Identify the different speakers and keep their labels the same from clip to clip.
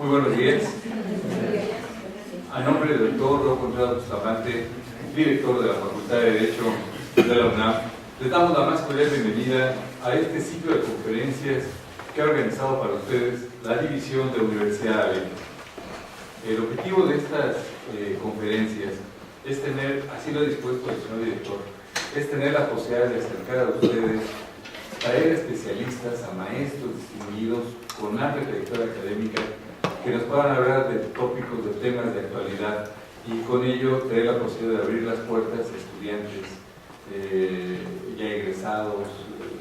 Speaker 1: Muy buenos días. A nombre del doctor Raúl Contreras Bustamante, director de la Facultad de Derecho de la UNAM, les damos la más cordial bienvenida a este ciclo de conferencias que ha organizado para ustedes la División de Universidad Abierta. El objetivo de estas conferencias es tener, así lo ha dispuesto el señor director, es tener la posibilidad de acercar a ustedes, traer especialistas, a maestros distinguidos con amplia trayectoria académica que nos puedan hablar de tópicos, de temas de actualidad y con ello tener la posibilidad de abrir las puertas a estudiantes ya egresados,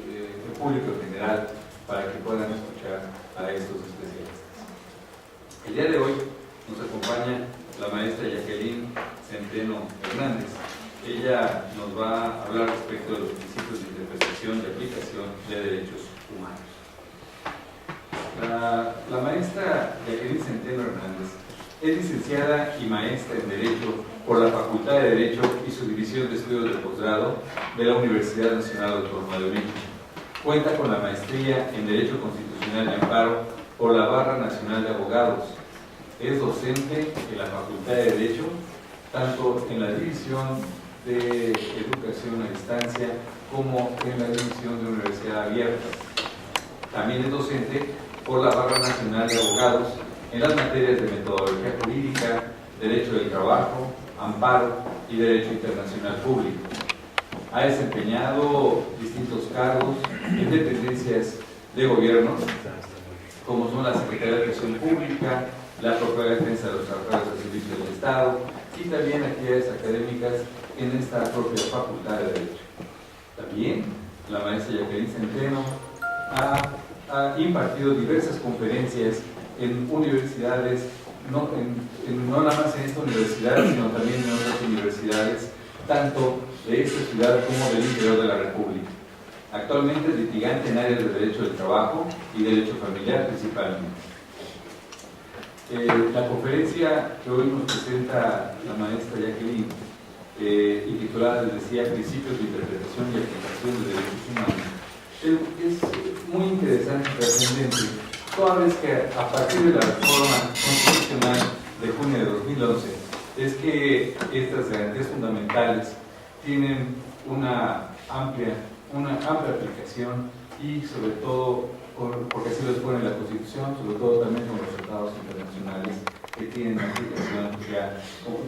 Speaker 1: el público en general, para que puedan escuchar a estos especialistas. El día de hoy nos acompaña la maestra Jacqueline Centeno Hernández. Ella nos va a hablar respecto de los principios de interpretación y aplicación de derechos humanos. La maestra Jacqueline Centeno Hernández es licenciada y maestra en Derecho por la Facultad de Derecho y su División de Estudios de Posgrado de la Universidad Nacional Autónoma de México. Cuenta con la maestría en Derecho Constitucional y Amparo por la Barra Nacional de Abogados. Es docente en la Facultad de Derecho, tanto en la División de Educación a Distancia como en la División de Universidad Abierta. También es docente por la Barra Nacional de Abogados en las materias de Metodología Jurídica, Derecho del Trabajo, Amparo y Derecho Internacional Público. Ha desempeñado distintos cargos en dependencias de gobierno, como son la Secretaría de Educación Pública, la Procuraduría de Defensa de los Trabajadores al Servicio del Estado y también actividades académicas en esta propia Facultad de Derecho. También la maestra Jacqueline Centeno ha impartido diversas conferencias en universidades, no nada más en esta universidad, sino también en otras universidades, tanto de esta ciudad como del interior de la República. Actualmente es litigante en áreas de Derecho del Trabajo y Derecho Familiar principalmente. La conferencia que hoy nos presenta la maestra Jacqueline, intitulada, les decía, Principios de Interpretación y Aplicación de Derechos Humanos, es muy interesante y trascendente, toda vez que a partir de la reforma constitucional de junio de 2011 es que estas garantías fundamentales tienen una amplia aplicación y sobre todo, porque así lo expone la Constitución, sobre todo también con los tratados internacionales que tienen aplicación ya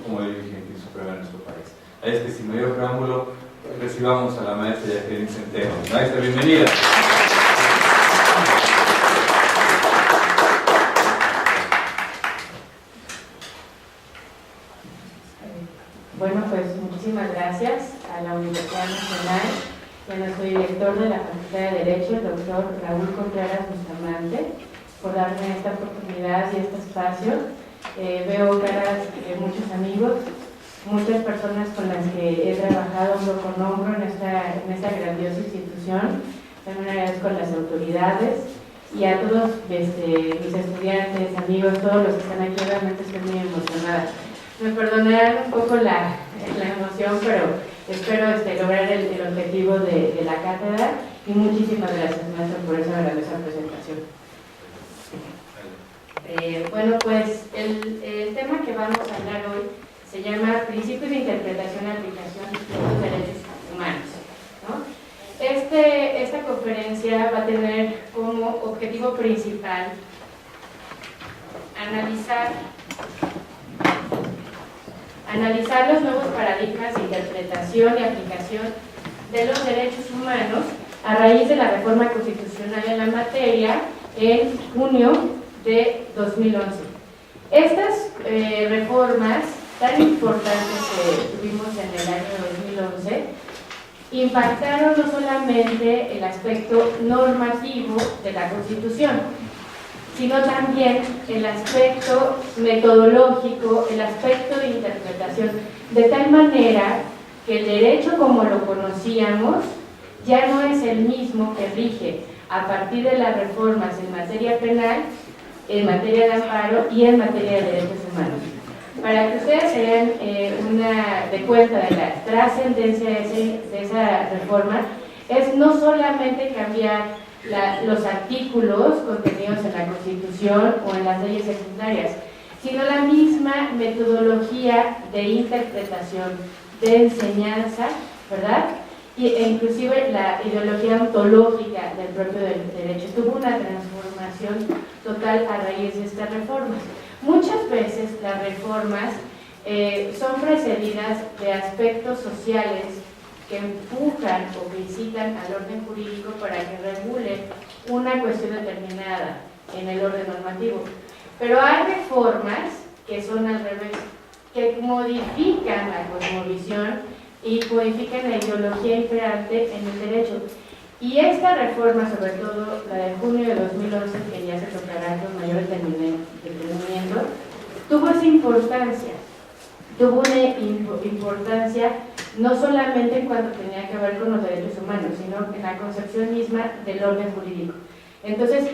Speaker 1: como ley vigente y suprema en nuestro país. Es que sin mayor preámbulo recibamos a la maestra Jacqueline Centeno. Maestra, bienvenida.
Speaker 2: Bueno, pues muchísimas gracias a la Universidad Nacional y a nuestro director de la Facultad de Derecho, el doctor Raúl Contreras Bustamante, por darme esta oportunidad y este espacio. Veo caras de muchos amigos, muchas personas con las que he trabajado hombro con hombro en esta grandiosa institución. También agradezco a las autoridades y a todos mis estudiantes, amigos, todos los que están aquí. Realmente estoy muy emocionada. Me perdonarán un poco la emoción, pero espero lograr el objetivo de la cátedra y muchísimas gracias, maestro, por esa grandiosa presentación. Bueno, pues el tema que vamos a hablar hoy se llama Principios de Interpretación y Aplicación de los Derechos Humanos, ¿no? Esta conferencia va a tener como objetivo principal analizar los nuevos paradigmas de interpretación y aplicación de los derechos humanos a raíz de la reforma constitucional en la materia en junio de 2011. Estas reformas tan importantes que tuvimos en el año 2011 impactaron no solamente el aspecto normativo de la Constitución, sino también el aspecto metodológico, el aspecto de interpretación, de tal manera que el derecho como lo conocíamos ya no es el mismo que rige a partir de las reformas en materia penal, en materia de amparo y en materia de derechos humanos. Para que ustedes se den de cuenta de la trascendencia de esa reforma, es no solamente cambiar los artículos contenidos en la Constitución o en las leyes secundarias, sino la misma metodología de interpretación, de enseñanza, ¿verdad? E inclusive la ideología ontológica del propio derecho. Tuvo una transformación total a raíz de estas reformas. Muchas veces las reformas son precedidas de aspectos sociales que empujan o que incitan al orden jurídico para que regule una cuestión determinada en el orden normativo. Pero hay reformas que son al revés, que modifican la cosmovisión y modifican la ideología imperante en el derecho. Y esta reforma, sobre todo la de junio de 2011, que ya se tocará con mayor detenimiento, tuvo esa importancia. Tuvo una importancia no solamente en cuanto tenía que ver con los derechos humanos, sino en la concepción misma del orden jurídico. Entonces,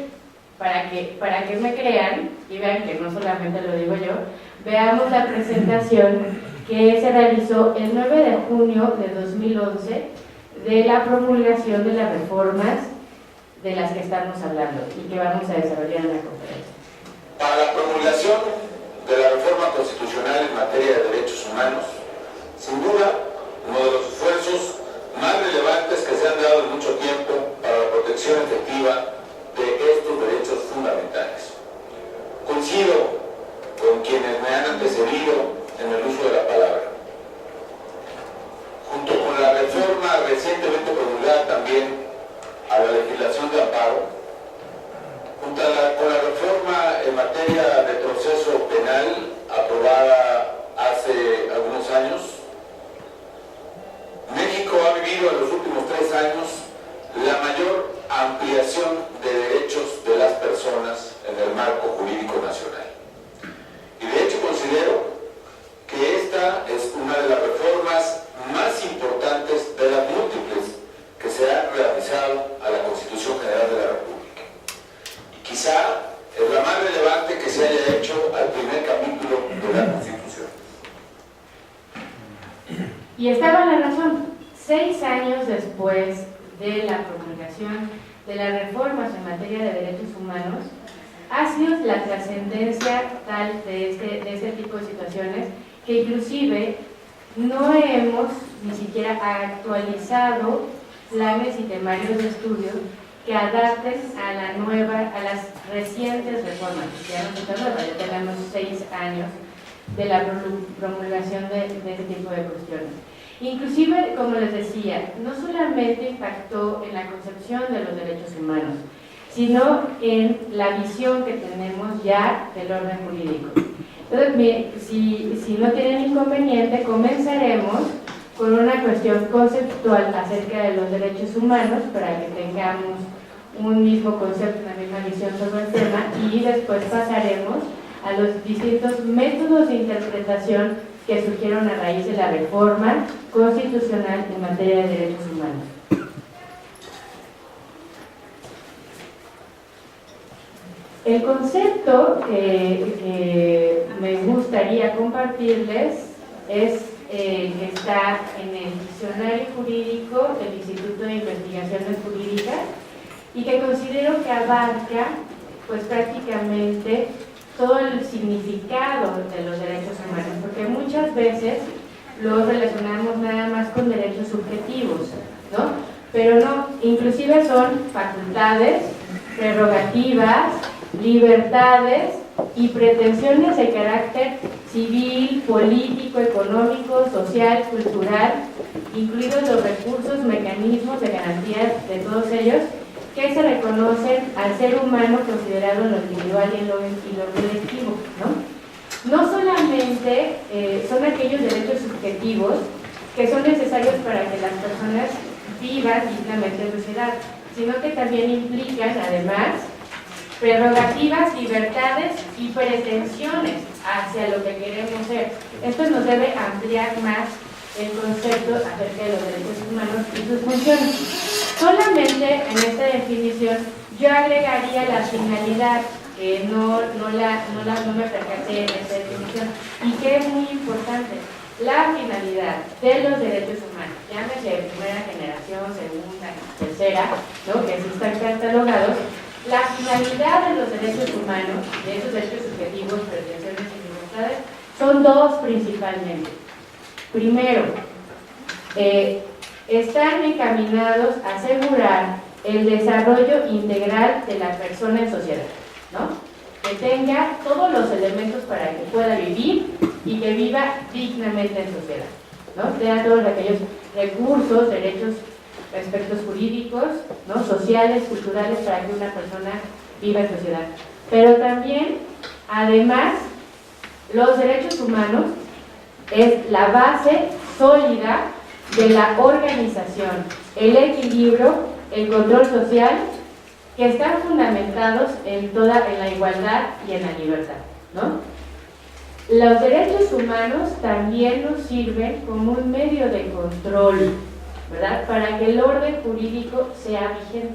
Speaker 2: para que me crean y vean que no solamente lo digo yo, veamos la presentación que se realizó el 9 de junio de 2011 de la promulgación de las reformas de las que estamos hablando y que vamos a desarrollar en la conferencia.
Speaker 3: Para la promulgación de la reforma constitucional en materia de derechos humanos, sin duda, uno de los esfuerzos más relevantes que se han dado en mucho tiempo para la protección efectiva de estos derechos fundamentales. Coincido con quienes me han antecedido en el uso de la palabra. Junto con la reforma recientemente promulgada también a la legislación de amparo, junto con la reforma en materia de proceso penal aprobada hace algunos años, México ha vivido en los últimos 3 años la mayor ampliación de derechos de las personas en el marco jurídico nacional. Y de hecho considero que esta es una de las reformas más importantes de las múltiples que se han realizado a la Constitución General de la República. Y quizá es la más relevante que se haya hecho al primer capítulo de la Constitución.
Speaker 2: Y estaba la razón. 6 años después de la promulgación de las reformas en materia de derechos humanos, ha sido la trascendencia tal de este tipo de situaciones que inclusive no hemos ni siquiera actualizado planes y temarios de estudio que adapten a las recientes reformas. Ya no está nueva, ya tenemos 6 años de la promulgación de este tipo de cuestiones. Inclusive, como les decía, no solamente impactó en la concepción de los derechos humanos, sino en la visión que tenemos ya del orden jurídico. Entonces, si no tienen inconveniente, comenzaremos con una cuestión conceptual acerca de los derechos humanos para que tengamos un mismo concepto, una misma visión sobre el tema, y después pasaremos a los distintos métodos de interpretación que surgieron a raíz de la reforma constitucional en materia de derechos humanos. El concepto que me gustaría compartirles es que está en el Diccionario Jurídico del Instituto de Investigaciones Jurídicas y que considero que abarca pues prácticamente todo el significado de los derechos humanos, porque muchas veces los relacionamos nada más con derechos subjetivos, ¿no? Pero no, inclusive son facultades, prerrogativas, libertades y pretensiones de carácter civil, político, económico, social, cultural, incluidos los recursos, mecanismos de garantía de todos ellos, que se reconocen al ser humano considerado en lo individual y lo colectivo, ¿no? No solamente son aquellos derechos subjetivos que son necesarios para que las personas vivan dignamente en sociedad, sino que también implican, además, prerrogativas, libertades y pretensiones hacia lo que queremos ser. Esto nos debe ampliar más el concepto acerca de los derechos humanos y sus funciones. Solamente en esta definición yo agregaría la finalidad, que no me percaté en esta definición, y que es muy importante. La finalidad de los derechos humanos, llámese primera generación, segunda, tercera, considera, ¿no?, que así están catalogados, la finalidad de los derechos humanos, de esos derechos subjetivos, pretensiones y libertades, son dos principalmente. Primero, están encaminados a asegurar el desarrollo integral de la persona en sociedad, ¿no?, que tenga todos los elementos para que pueda vivir y que viva dignamente en sociedad, ¿no?, tenga todos aquellos recursos, derechos, aspectos jurídicos, ¿no?, sociales, culturales, para que una persona viva en sociedad. Pero también, además, los derechos humanos es la base sólida de la organización, el equilibrio, el control social, que están fundamentados en la igualdad y en la libertad, ¿no? Los derechos humanos también nos sirven como un medio de control, ¿verdad?, para que el orden jurídico sea vigente,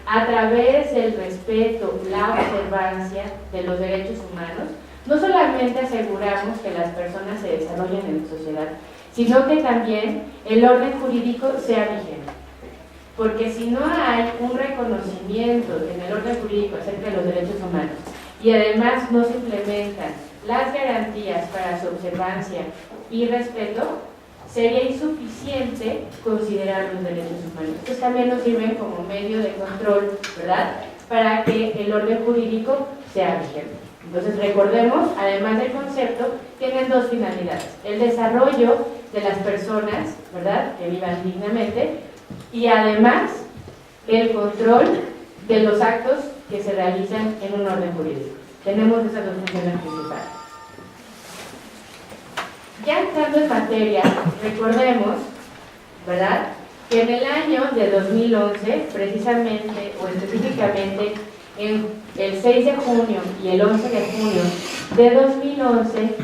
Speaker 2: a través del respeto, la observancia de los derechos humanos. No solamente aseguramos que las personas se desarrollen en la sociedad, sino que también el orden jurídico sea vigente. Porque si no hay un reconocimiento en el orden jurídico acerca de los derechos humanos y además no se implementan las garantías para su observancia y respeto, sería insuficiente considerar los derechos humanos. Estos también nos sirven como medio de control, ¿verdad?, para que el orden jurídico sea vigente. Entonces, recordemos, además del concepto, tienen dos finalidades: el desarrollo de las personas, ¿verdad?, que vivan dignamente, y además el control de los actos que se realizan en un orden jurídico. Tenemos esas dos funciones principales. Ya entrando en materia, recordemos, ¿verdad?, que en el año de 2011, precisamente o específicamente en el 6 de junio y el 11 de junio de 2011,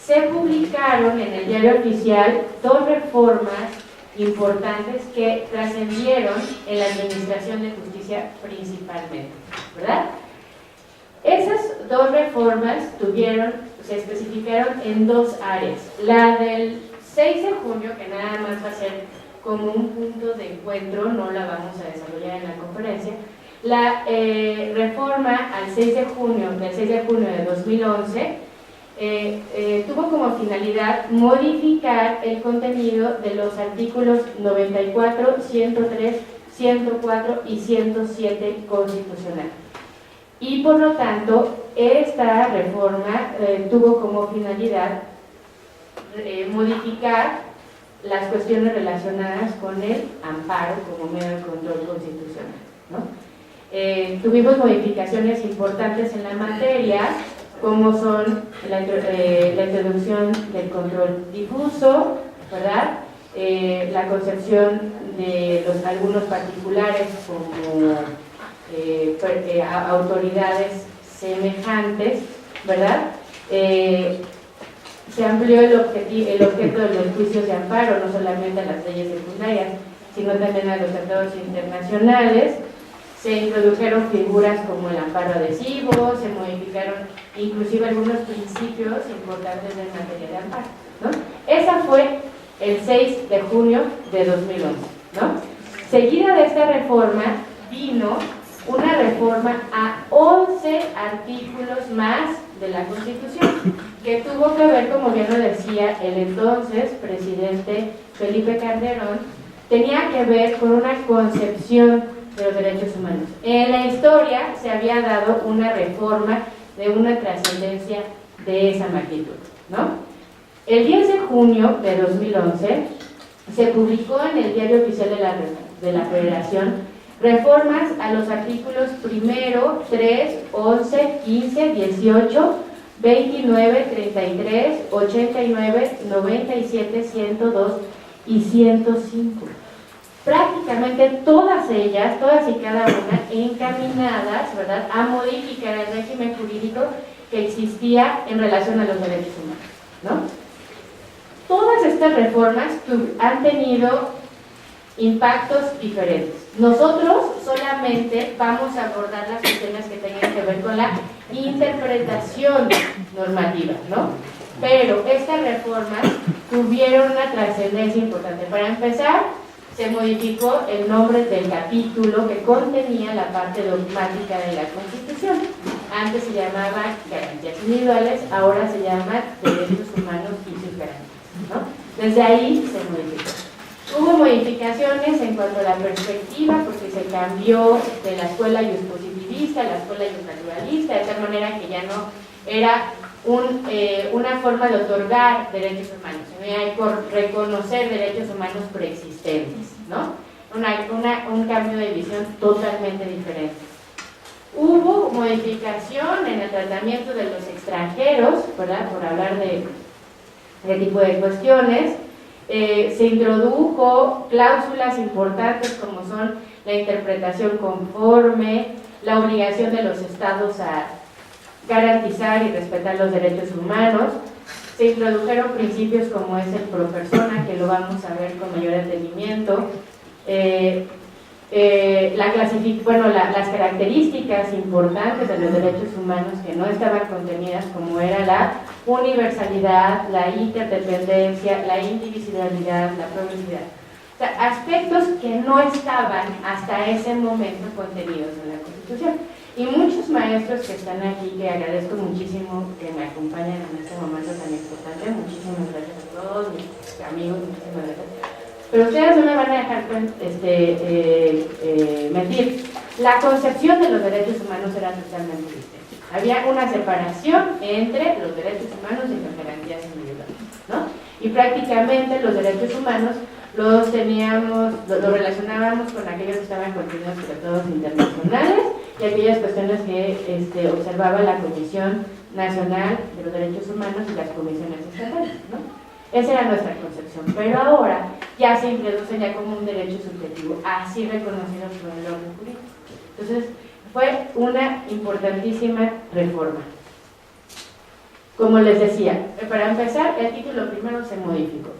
Speaker 2: se publicaron en el Diario Oficial dos reformas importantes que trascendieron en la administración de justicia principalmente, ¿verdad? Esas dos reformas se especificaron en dos áreas. La del 6 de junio, que nada más va a ser como un punto de encuentro, no la vamos a desarrollar en la conferencia. La reforma del 6 de junio de 2011 tuvo como finalidad modificar el contenido de los artículos 94, 103, 104 y 107 constitucional. Y por lo tanto, esta reforma tuvo como finalidad modificar las cuestiones relacionadas con el amparo como medio de control constitucional, ¿no? Tuvimos modificaciones importantes en la materia, como son la introducción del control difuso, ¿verdad?, la concepción de algunos particulares como autoridades semejantes, ¿verdad? Se amplió el objeto de los juicios de amparo, no solamente a las leyes secundarias, sino también a los tratados internacionales. Se introdujeron figuras como el amparo adhesivo, se modificaron inclusive algunos principios importantes en materia de amparo, ¿no? Esa fue el 6 de junio de 2011, ¿no? Seguida de esta reforma vino una reforma a 11 artículos más de la Constitución, que tuvo que ver, como bien lo decía el entonces presidente Felipe Calderón, tenía que ver con una concepción de los derechos humanos. En la historia se había dado una reforma de una trascendencia de esa magnitud, ¿no? El 10 de junio de 2011 se publicó en el Diario Oficial de la Federación reformas a los artículos 1, 3, 11, 15, 18, 29, 33, 89, 97, 102 y 105. Prácticamente todas ellas, todas y cada una, encaminadas, ¿verdad?, a modificar el régimen jurídico que existía en relación a los derechos humanos, ¿no? Todas estas reformas han tenido impactos diferentes. Nosotros solamente vamos a abordar las cuestiones que tengan que ver con la interpretación normativa, ¿no? Pero estas reformas tuvieron una trascendencia importante. Para empezar, se modificó el nombre del capítulo que contenía la parte dogmática de la Constitución. Antes se llamaba garantías individuales, ahora se llama derechos humanos y sus garantías, ¿no? Desde ahí se modificó. Hubo modificaciones en cuanto a la perspectiva, porque se cambió de la escuela positivista a la escuela naturalista, de tal manera que ya no era una forma de otorgar derechos humanos, sino ya hay por reconocer derechos humanos preexistentes, ¿no? Un cambio de visión totalmente diferente. Hubo modificación en el tratamiento de los extranjeros, ¿verdad? Por hablar de tipo de cuestiones. Se introdujo cláusulas importantes como son la interpretación conforme, la obligación de los estados a garantizar y respetar los derechos humanos. Se introdujeron principios como es el pro persona, que lo vamos a ver con mayor entendimiento. Las características importantes de los derechos humanos que no estaban contenidas, como era la universalidad, la interdependencia, la indivisibilidad, la progresividad. O sea, aspectos que no estaban hasta ese momento contenidos en la Constitución. Y muchos maestros que están aquí, que agradezco muchísimo que me acompañen en este momento tan importante, muchísimas gracias a todos mis amigos, muchísimas gracias. Pero ustedes no me van a dejar mentir. La concepción de los derechos humanos era totalmente distinta. Había una separación entre los derechos humanos y las garantías individuales, ¿no? Y prácticamente los derechos humanos los relacionábamos con aquellos que estaban contenidos en tratados internacionales y aquellas cuestiones que observaba la Comisión Nacional de los Derechos Humanos y las comisiones estatales, ¿no? Esa era nuestra concepción, pero ahora ya se introduce ya como un derecho subjetivo, así reconocido por el orden jurídico. Entonces, fue una importantísima reforma. Como les decía, para empezar, el título primero se modificó.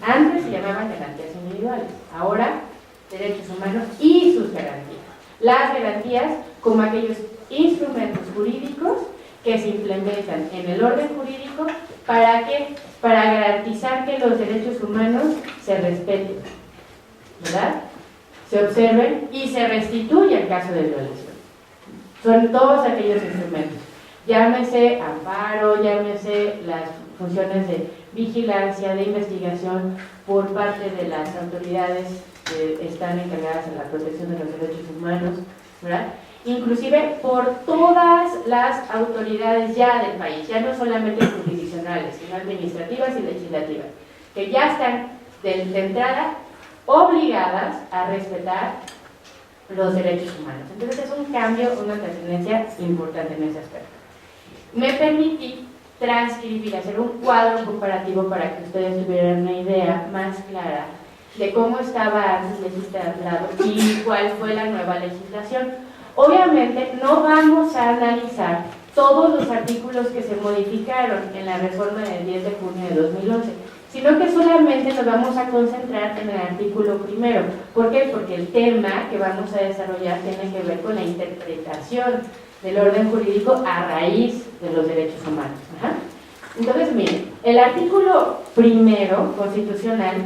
Speaker 2: Antes se llamaban garantías individuales, ahora derechos humanos y sus garantías. Las garantías como aquellos instrumentos jurídicos que se implementan en el orden jurídico para garantizar que los derechos humanos se respeten, ¿verdad? Se observen y se restituya en caso de violación. Son todos aquellos instrumentos. Llámese amparo, llámese las funciones de vigilancia, de investigación por parte de las autoridades que están encargadas en la protección de los derechos humanos, ¿verdad? Inclusive por todas las autoridades ya del país, ya no solamente jurisdiccionales, sino administrativas y legislativas, que ya están de entrada obligadas a respetar los derechos humanos. Entonces es un cambio, una trascendencia importante en ese aspecto. Me permití transcribir, hacer un cuadro comparativo para que ustedes tuvieran una idea más clara de cómo estaba antes legislado y cuál fue la nueva legislación. Obviamente no vamos a analizar todos los artículos que se modificaron en la reforma del 10 de junio de 2011, sino que solamente nos vamos a concentrar en el artículo primero. ¿Por qué? Porque el tema que vamos a desarrollar tiene que ver con la interpretación del orden jurídico a raíz de los derechos humanos. Ajá. Entonces, miren, el artículo primero constitucional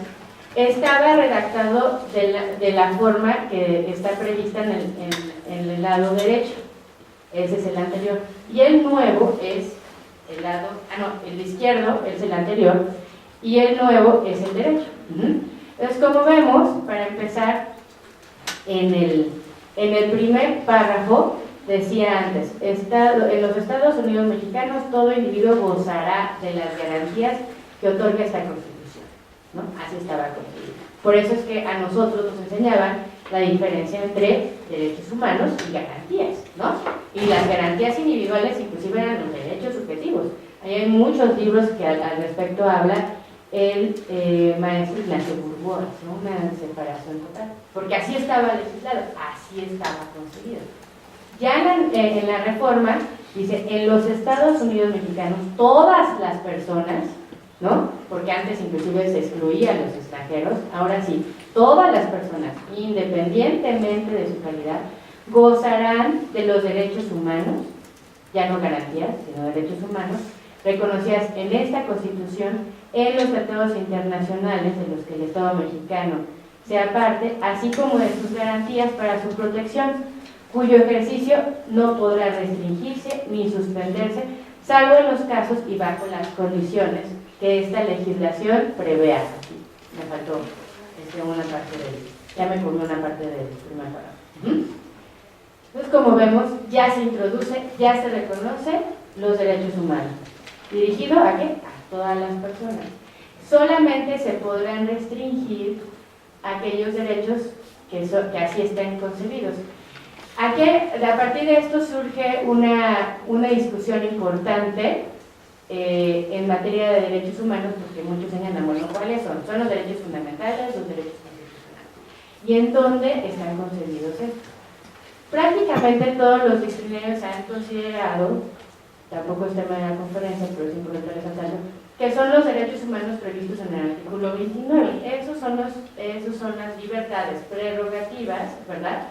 Speaker 2: estaba redactado de la forma que está prevista en el lado derecho. Ese es el anterior. Y el nuevo es el lado, el izquierdo es el anterior y el nuevo es el derecho. Entonces, como vemos, para empezar, en el primer párrafo decía antes, en los Estados Unidos mexicanos todo individuo gozará de las garantías que otorga esta Constitución, ¿no? Así estaba construido. Por eso es que a nosotros nos enseñaban la diferencia entre derechos humanos y garantías, ¿no? Y las garantías individuales inclusive eran los derechos subjetivos. Ahí hay muchos libros que al respecto hablan el maestro Ignacio Burgos, ¿no? Una separación total, porque así estaba legislado, así estaba concebido. Ya en la reforma dice, en los Estados Unidos mexicanos todas las personas, ¿no? Porque antes inclusive se excluían los extranjeros, ahora sí, todas las personas, independientemente de su calidad, gozarán de los derechos humanos, ya no garantías, sino derechos humanos, reconocidas en esta Constitución, en los tratados internacionales de los que el Estado mexicano sea parte, así como de sus garantías para su protección, cuyo ejercicio no podrá restringirse ni suspenderse, salvo en los casos y bajo las condiciones que esta legislación prevea. Aquí me faltó una parte ya me comí una parte del primer párrafo. Entonces, como vemos, ya se introduce, ya se reconoce los derechos humanos. ¿Dirigido a qué? A todas las personas. Solamente se podrán restringir aquellos derechos que así estén concebidos. A partir de esto surge una discusión importante en materia de derechos humanos, porque muchos señalan, bueno, ¿cuáles son? Son los derechos fundamentales, los derechos constitucionales. ¿Y en dónde están concebidos estos? Prácticamente todos los diccionarios han considerado, tampoco es tema de la conferencia, pero es importante resaltarlo, que son los derechos humanos previstos en el artículo 29. Esos son las libertades prerrogativas, ¿verdad?,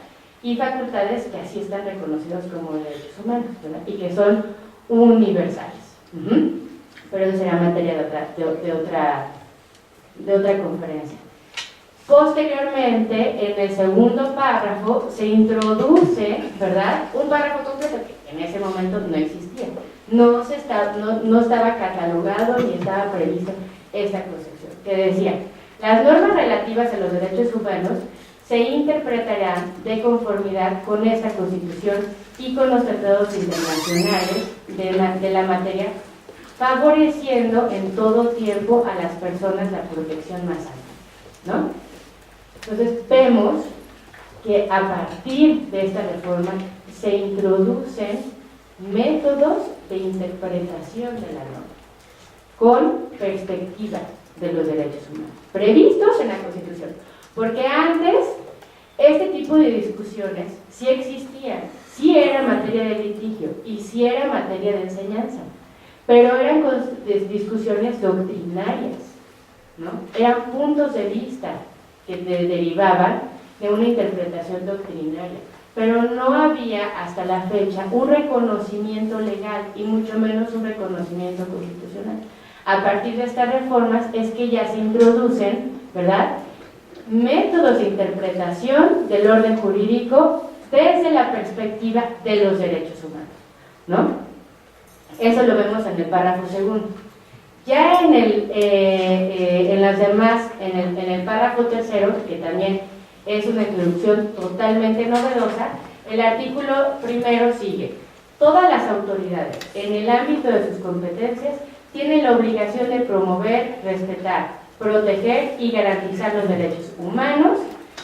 Speaker 2: y facultades que así están reconocidos como derechos humanos, ¿verdad?, y que son universales. Pero eso será materia de otra conferencia. Posteriormente, en el segundo párrafo, se introduce, ¿verdad?, un párrafo completo que en ese momento no existía. No estaba catalogado ni estaba previsto esta concepción, que decía: las normas relativas a los derechos humanos se interpretarán de conformidad con esta Constitución y con los tratados internacionales de la materia, favoreciendo en todo tiempo a las personas la protección más amplia, ¿no? Entonces vemos que a partir de esta reforma se introducen métodos de interpretación de la norma con perspectiva de los derechos humanos previstos en la Constitución, porque antes este tipo de discusiones sí existían, sí era materia de litigio y sí era materia de enseñanza, pero eran discusiones doctrinarias, ¿no? Eran puntos de vista que derivaban de una interpretación doctrinaria, pero no había hasta la fecha un reconocimiento legal y mucho menos un reconocimiento constitucional. A partir de estas reformas es que ya se introducen, ¿verdad?, métodos de interpretación del orden jurídico desde la perspectiva de los derechos humanos, ¿no? Eso lo vemos en el párrafo segundo. Ya en las demás, en el párrafo tercero, que también es una introducción totalmente novedosa, el artículo primero sigue: todas las autoridades, en el ámbito de sus competencias, tienen la obligación de promover, respetar, proteger y garantizar los derechos humanos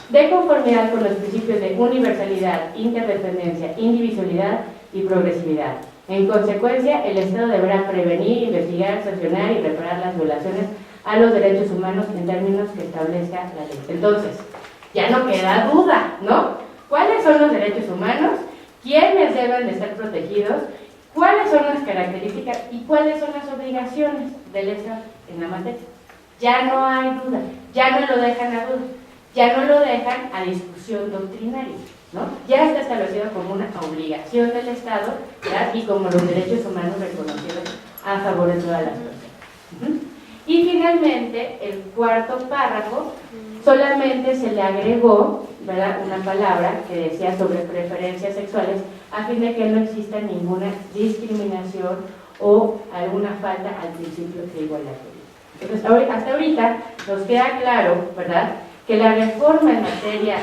Speaker 2: de conformidad con los principios de universalidad, interdependencia, indivisibilidad y progresividad. En consecuencia, el Estado deberá prevenir, investigar, sancionar y reparar las violaciones a los derechos humanos en términos que establezca la ley. Entonces, ya no queda duda, ¿no? ¿Cuáles son los derechos humanos? ¿Quiénes deben de estar protegidos? ¿Cuáles son las características y cuáles son las obligaciones del Estado en la materia? Ya no hay duda, ya no lo dejan a duda, ya no lo dejan a discusión doctrinaria, ¿no? Ya está establecido como una obligación del Estado, ¿verdad?, y como los derechos humanos reconocidos a favor de todas las personas. Y finalmente, el cuarto párrafo, solamente se le agregó, ¿verdad?, una palabra que decía sobre preferencias sexuales, a fin de que no exista ninguna discriminación o alguna falta al principio de igualdad. Entonces, hasta ahorita nos queda claro, ¿verdad?, que la reforma en materia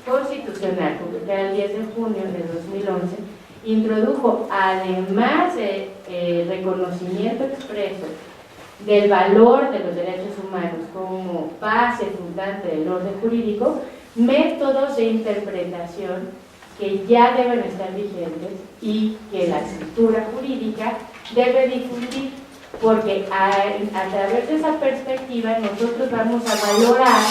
Speaker 2: constitucional, publicada el 10 de junio de 2011, introdujo, además de reconocimiento expreso del valor de los derechos humanos como base fundante del orden jurídico, métodos de interpretación que ya deben estar vigentes y que la estructura jurídica debe difundir, porque a través de esa perspectiva nosotros vamos a valorar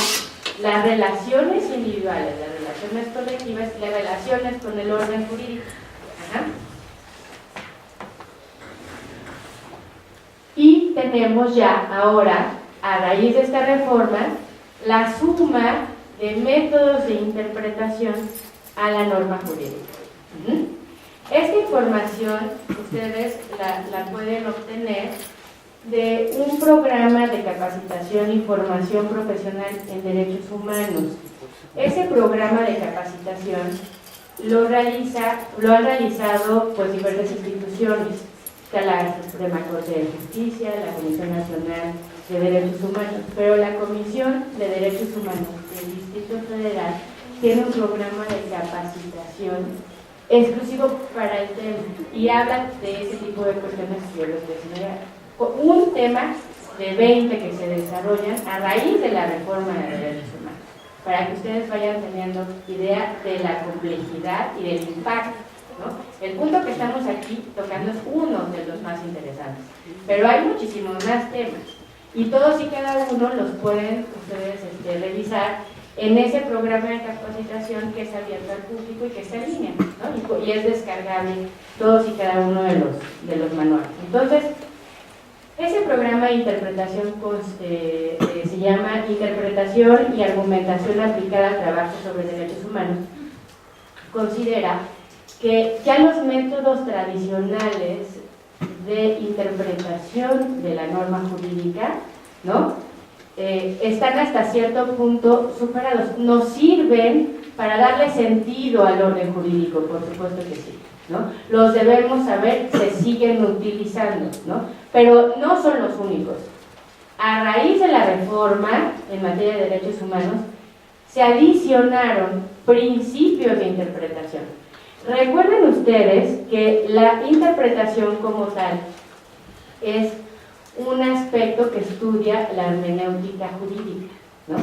Speaker 2: las relaciones individuales, las relaciones colectivas y las relaciones con el orden jurídico. Y tenemos ya ahora, a raíz de esta reforma, la suma de métodos de interpretación a la norma jurídica. Esta información ustedes la pueden obtener de un programa de capacitación y formación profesional en derechos humanos. Ese programa de capacitación lo han realizado pues diversas instituciones, está la Suprema Corte de Justicia, la Comisión Nacional de Derechos Humanos, pero la Comisión de Derechos Humanos del Distrito Federal tiene un programa de capacitación exclusivo para el tema y habla de ese tipo de cuestiones que yo les mencioné. Un tema de 20 que se desarrollan a raíz de la reforma de derechos humanos, para que ustedes vayan teniendo idea de la complejidad y del impacto, ¿no? El punto que estamos aquí tocando es uno de los más interesantes, pero hay muchísimos más temas y todos y cada uno los pueden ustedes revisar en ese programa de capacitación que es abierto al público y que está en línea, ¿no? Y es descargable todos y cada uno de los manuales. Entonces, ese programa de interpretación se llama Interpretación y Argumentación Aplicada a Trabajo sobre Derechos Humanos. Considera que ya los métodos tradicionales de interpretación de la norma jurídica, ¿no? Están hasta cierto punto superados. Nos sirven para darle sentido al orden jurídico, por supuesto que sí, ¿no? Los debemos saber, se siguen utilizando, ¿no? Pero no son los únicos. A raíz de la reforma en materia de derechos humanos, se adicionaron principios de interpretación. Recuerden ustedes que la interpretación como tal es un aspecto que estudia la hermenéutica jurídica, ¿no?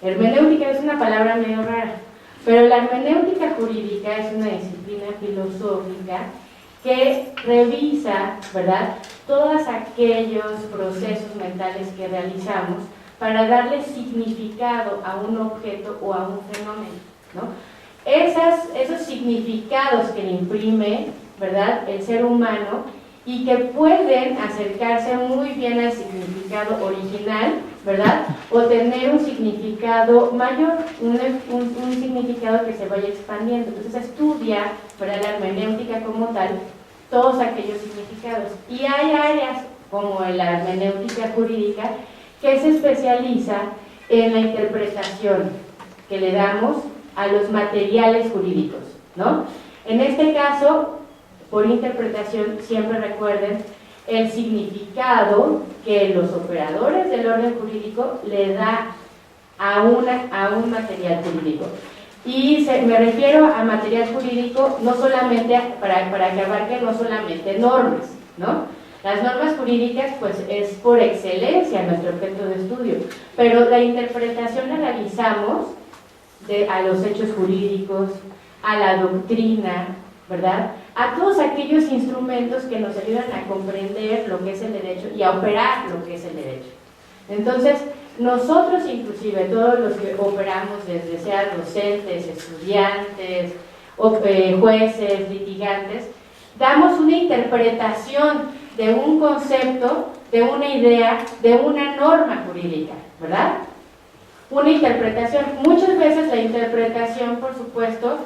Speaker 2: Hermenéutica es una palabra medio rara, pero la hermenéutica jurídica es una disciplina filosófica que revisa, ¿verdad?, todos aquellos procesos mentales que realizamos para darle significado a un objeto o a un fenómeno, ¿no? Esos significados que le imprime, ¿verdad?, el ser humano, y que pueden acercarse muy bien al significado original, ¿verdad?, o tener un significado mayor, un significado que se vaya expandiendo. Entonces estudia, ¿verdad?, la hermenéutica como tal, todos aquellos significados. Y hay áreas como la hermenéutica jurídica que se especializa en la interpretación que le damos a los materiales jurídicos, ¿no? En este caso, por interpretación, siempre recuerden el significado que los operadores del orden jurídico le da a un material jurídico. Y me refiero a material jurídico no solamente para que abarque no solamente normas, ¿no? Las normas jurídicas pues es por excelencia nuestro objeto de estudio, pero la interpretación la realizamos a los hechos jurídicos, a la doctrina, ¿verdad?, a todos aquellos instrumentos que nos ayudan a comprender lo que es el derecho y a operar lo que es el derecho. Entonces, nosotros inclusive, todos los que operamos, desde ser docentes, estudiantes, jueces, litigantes, damos una interpretación de un concepto, de una idea, de una norma jurídica, ¿verdad? Una interpretación. Muchas veces la interpretación, por supuesto,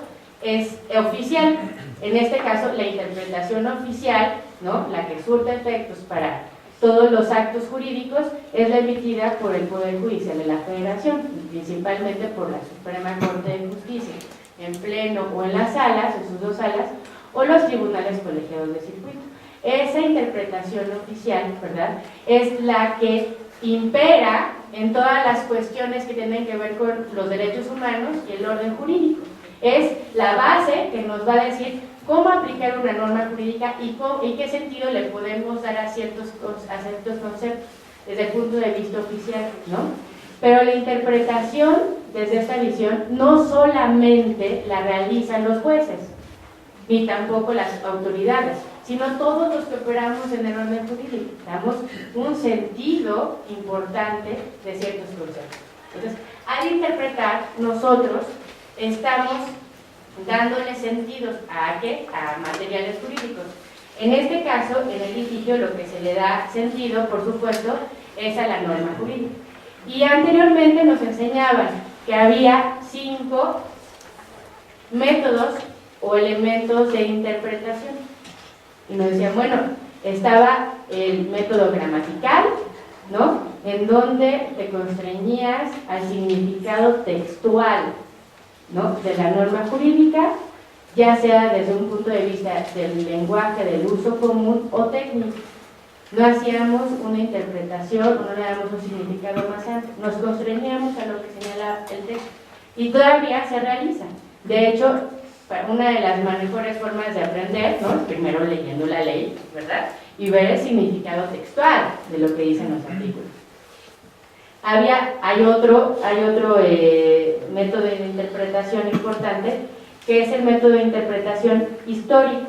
Speaker 2: es oficial. En este caso, la interpretación oficial, ¿no?, la que surte efectos para todos los actos jurídicos, es la emitida por el Poder Judicial de la Federación, principalmente por la Suprema Corte de Justicia, en pleno o en las salas, en sus dos salas, o los tribunales colegiados de circuito. Esa interpretación oficial, ¿verdad?, es la que impera en todas las cuestiones que tienen que ver con los derechos humanos y el orden jurídico. Es la base que nos va a decir cómo aplicar una norma jurídica y qué sentido le podemos dar a ciertos conceptos desde el punto de vista oficial, ¿no? Pero la interpretación, desde esta visión, no solamente la realizan los jueces, ni tampoco las autoridades, sino todos los que operamos en el orden jurídico. Damos un sentido importante de ciertos conceptos. Entonces, al interpretar, nosotros estamos dándole sentidos ¿a qué? A materiales jurídicos. En este caso, en el litigio, lo que se le da sentido, por supuesto, es a la norma jurídica. Y anteriormente nos enseñaban que había 5 métodos o elementos de interpretación. Y nos decían, bueno, estaba el método gramatical, ¿no? En donde te constreñías al significado textual, ¿no? De la norma jurídica, ya sea desde un punto de vista del lenguaje, del uso común o técnico. No hacíamos una interpretación o no le damos un significado más amplio, nos constreñíamos a lo que señala el texto. Y todavía se realiza. De hecho, una de las mejores formas de aprender, ¿no? Primero leyendo la ley, ¿verdad? Y ver el significado textual de lo que dicen los artículos. Hay otro método de interpretación importante, que es el método de interpretación histórico,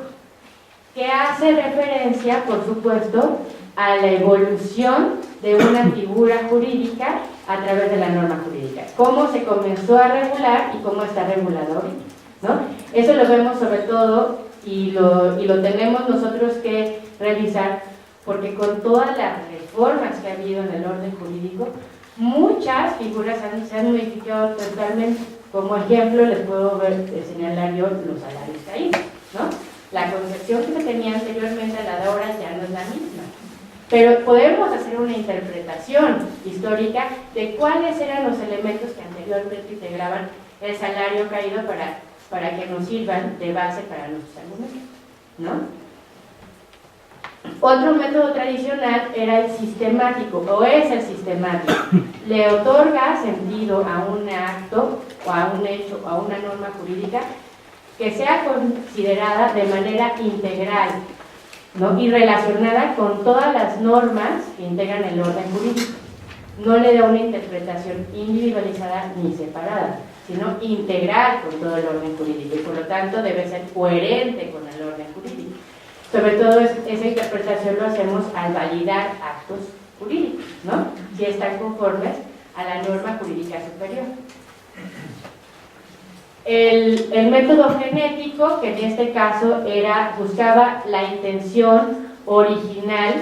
Speaker 2: que hace referencia, por supuesto, a la evolución de una figura jurídica a través de la norma jurídica. Cómo se comenzó a regular y cómo está regulado ahorita, ¿no? Eso lo vemos sobre todo y lo tenemos nosotros que revisar, porque con todas las reformas que ha habido en el orden jurídico, muchas figuras se han modificado totalmente. Como ejemplo les puedo señalar yo los salarios caídos, ¿no? La concepción que se tenía anteriormente a la de ahora ya no es la misma. Pero podemos hacer una interpretación histórica de cuáles eran los elementos que anteriormente integraban el salario caído para que nos sirvan de base para nuestros argumentos, ¿no? Otro método tradicional era el sistemático, o es el sistemático. Le otorga sentido a un acto, o a un hecho, o a una norma jurídica que sea considerada de manera integral, ¿no? Y relacionada con todas las normas que integran el orden jurídico. No le da una interpretación individualizada ni separada, sino integral con todo el orden jurídico, y por lo tanto debe ser coherente con el orden jurídico. Sobre todo esa interpretación lo hacemos al validar actos jurídicos, ¿no? Si están conformes a la norma jurídica superior. El método genético, que en este caso buscaba la intención original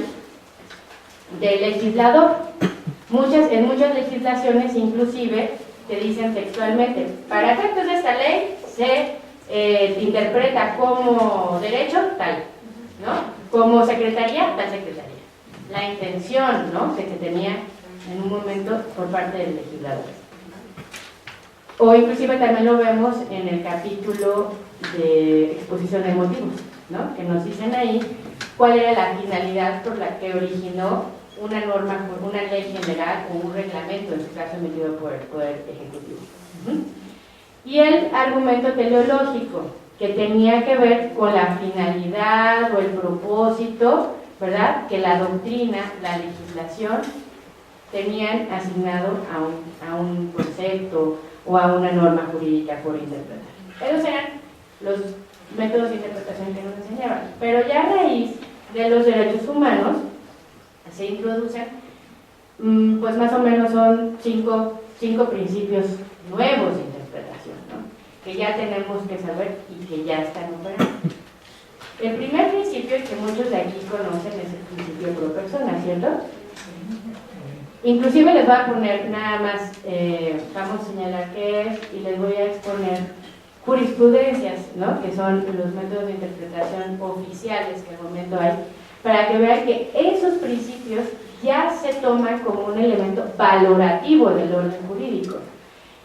Speaker 2: del legislador. En muchas legislaciones inclusive te dicen textualmente, para efectos de esta ley se interpreta como derecho tal, ¿no? Como secretaría, tal secretaría. La intención, ¿no?, que se tenía en un momento por parte del legislador. O inclusive también lo vemos en el capítulo de exposición de motivos, ¿no?, que nos dicen ahí cuál era la finalidad por la que originó una norma, una ley general o un reglamento, en su caso emitido por el Poder Ejecutivo. Y el argumento teleológico, que tenía que ver con la finalidad o el propósito, ¿verdad?, que la doctrina, la legislación tenían asignado a un concepto o a una norma jurídica por interpretar. Esos eran los métodos de interpretación que nos enseñaban. Pero ya a raíz de los derechos humanos se introducen, pues más o menos son cinco principios nuevos de interpretación, ¿no?, que ya tenemos que saber y que ya están operando. El primer principio que muchos de aquí conocen es el principio pro persona, ¿cierto? Inclusive les voy a poner nada más, vamos a señalar qué es y les voy a exponer jurisprudencias, ¿no?, que son los métodos de interpretación oficiales que al momento hay, para que vean que esos principios ya se toman como un elemento valorativo del orden jurídico.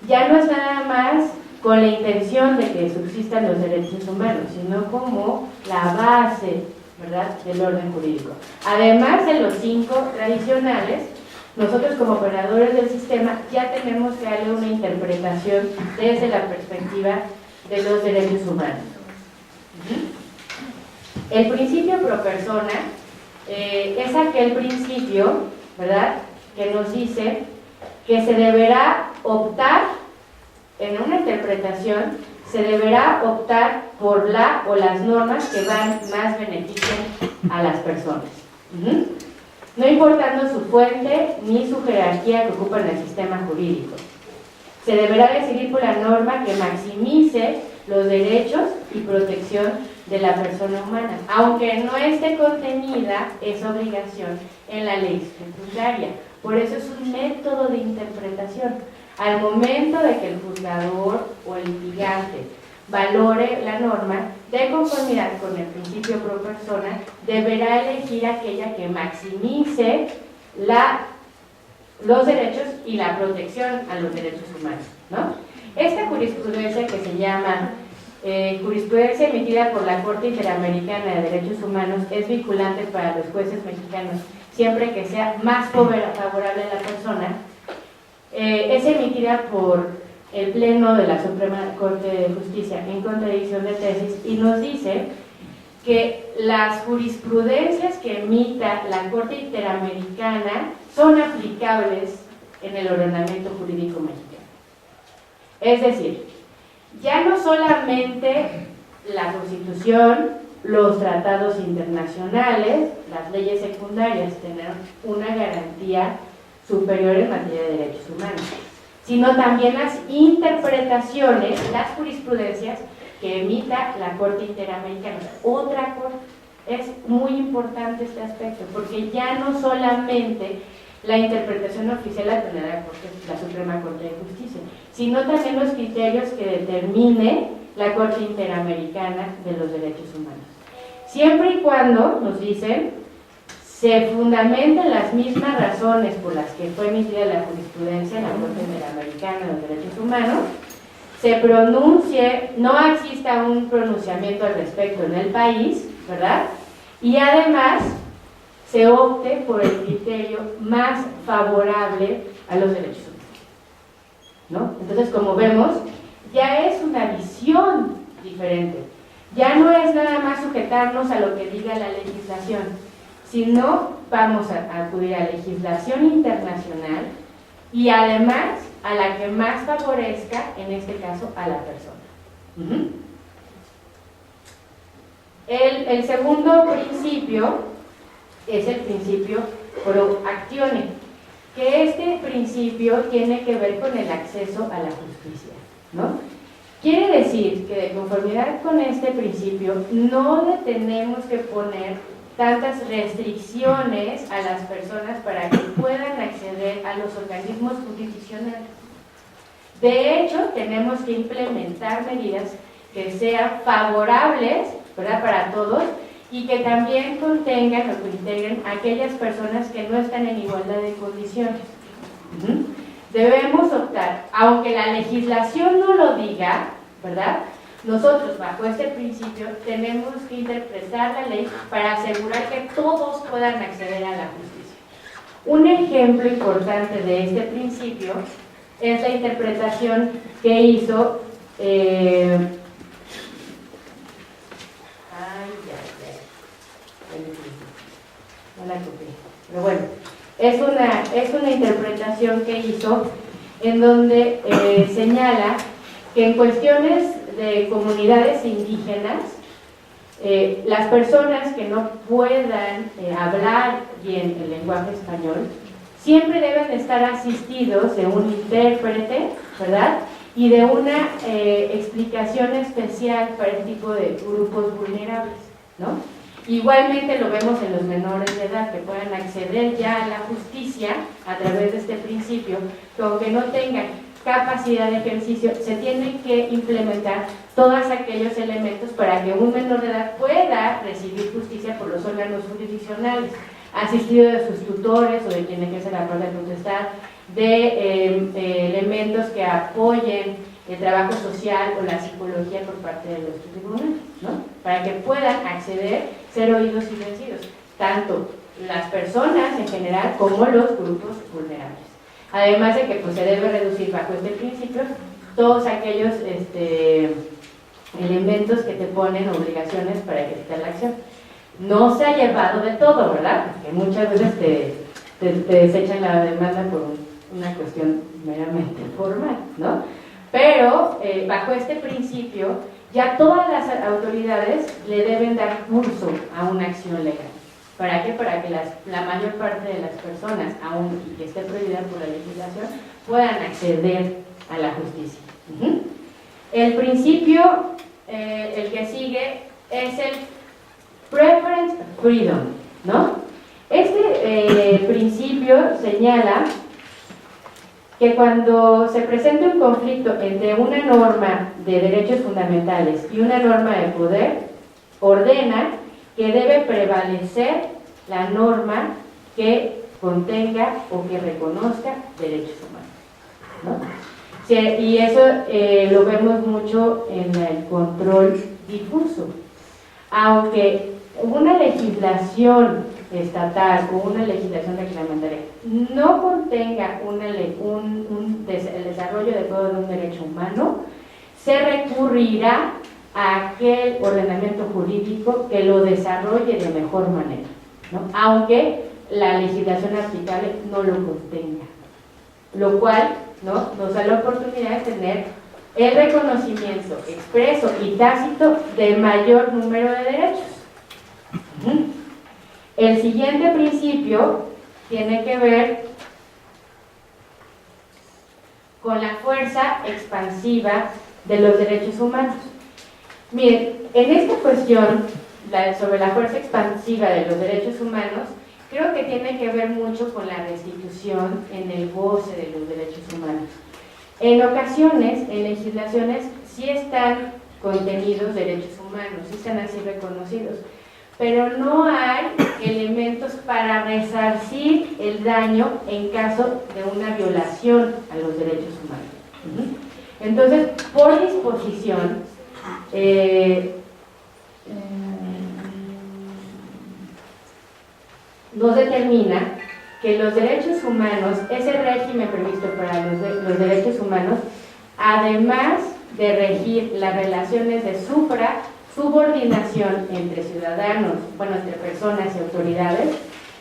Speaker 2: Ya no es nada más con la intención de que subsistan los derechos humanos, sino como la base, ¿verdad?, del orden jurídico. Además de los 5 tradicionales, nosotros como operadores del sistema ya tenemos que darle una interpretación desde la perspectiva de los derechos humanos. El principio pro persona es aquel principio, ¿verdad?, que nos dice que se deberá optar, en una interpretación, se deberá optar por la o las normas que más beneficien a las personas. No importando su fuente ni su jerarquía que ocupa en el sistema jurídico. Se deberá decidir por la norma que maximice los derechos y protección de la persona humana, aunque no esté contenida esa obligación en la ley secundaria. Por eso es un método de interpretación. Al momento de que el juzgador o el litigante valore la norma, de conformidad con el principio pro persona, deberá elegir aquella que maximice los derechos y la protección a los derechos humanos, ¿no? Esta jurisprudencia, que se llama jurisprudencia emitida por la Corte Interamericana de Derechos Humanos, es vinculante para los jueces mexicanos siempre que sea más favorable a la persona. Es emitida por el Pleno de la Suprema Corte de Justicia en contradicción de tesis, y nos dice que las jurisprudencias que emita la Corte Interamericana son aplicables en el ordenamiento jurídico mexicano. Es decir, ya no solamente la Constitución, los tratados internacionales, las leyes secundarias tienen una garantía superior en materia de derechos humanos, sino también las interpretaciones, las jurisprudencias que emita la Corte Interamericana. Otra corte. Es muy importante este aspecto, porque ya no solamente la interpretación oficial la tendrá la Suprema Corte de Justicia, sino también los criterios que determine la Corte Interamericana de los Derechos Humanos. Siempre y cuando, nos dicen, se fundamenten las mismas razones por las que fue emitida la jurisprudencia en la Corte Interamericana de los Derechos Humanos, se pronuncie, no exista un pronunciamiento al respecto en el país, ¿verdad? Y además se opte por el criterio más favorable a los derechos humanos, ¿no? Entonces, como vemos, ya es una visión diferente. Ya no es nada más sujetarnos a lo que diga la legislación, sino vamos a acudir a legislación internacional y además a la que más favorezca, en este caso, a la persona. El segundo principio es el principio pro actione, que este principio tiene que ver con el acceso a la justicia, ¿no? Quiere decir que de conformidad con este principio no le tenemos que poner tantas restricciones a las personas para que puedan acceder a los organismos jurisdiccionales. De hecho, tenemos que implementar medidas que sean favorables, ¿verdad?, para todos, y que también contengan o que integren a aquellas personas que no están en igualdad de condiciones. Debemos optar, aunque la legislación no lo diga, ¿verdad?, nosotros bajo este principio tenemos que interpretar la ley para asegurar que todos puedan acceder a la justicia. Un ejemplo importante de este principio es la interpretación que hizo no la copié, pero bueno, es una interpretación que hizo en donde señala que en cuestiones de comunidades indígenas, las personas que no puedan hablar bien el lenguaje español siempre deben estar asistidos de un intérprete, ¿verdad?, y de una explicación especial para este tipo de grupos vulnerables, ¿no? Igualmente lo vemos en los menores de edad que puedan acceder ya a la justicia a través de este principio, que aunque no tengan capacidad de ejercicio, se tienen que implementar todos aquellos elementos para que un menor de edad pueda recibir justicia por los órganos jurisdiccionales, asistido de sus tutores o de quien ejerce la parte de potestad, de elementos que apoyen el trabajo social o la psicología por parte de los tribunales, ¿no?, para que puedan acceder, ser oídos y vencidos, tanto las personas en general como los grupos vulnerables. Además de que pues, se debe reducir bajo este principio todos aquellos elementos que te ponen obligaciones para ejecutar la acción. No se ha llevado de todo, ¿verdad? Porque muchas veces te desechan la demanda por una cuestión meramente formal, ¿no? Pero bajo este principio ya todas las autoridades le deben dar curso a una acción legal. ¿Para qué? Para que la mayor parte de las personas, aún que esté prohibida por la legislación, puedan acceder a la justicia. El principio, el que sigue, es el preference freedom, ¿no? Este principio señala que cuando se presenta un conflicto entre una norma de derechos fundamentales y una norma de poder, ordena que debe prevalecer la norma que contenga o que reconozca derechos humanos, ¿no? Sí, y eso lo vemos mucho en el control difuso. Aunque una legislación estatal o una legislación reglamentaria no contenga el desarrollo adecuado de un derecho humano, se recurrirá a aquel ordenamiento jurídico que lo desarrolle de mejor manera, ¿no? Aunque la legislación aplicable no lo contenga, lo cual, ¿no?, nos da la oportunidad de tener el reconocimiento expreso y tácito del mayor número de derechos. El siguiente principio tiene que ver con la fuerza expansiva de los derechos humanos. Miren, en esta cuestión sobre la fuerza expansiva de los derechos humanos, creo que tiene que ver mucho con la restitución en el goce de los derechos humanos. En ocasiones, en legislaciones, sí están contenidos derechos humanos, sí están así reconocidos, pero no hay elementos para resarcir el daño en caso de una violación a los derechos humanos. Entonces, por disposición, nos determina que los derechos humanos, ese régimen previsto para los derechos humanos, además de regir las relaciones de subordinación entre ciudadanos, entre personas y autoridades,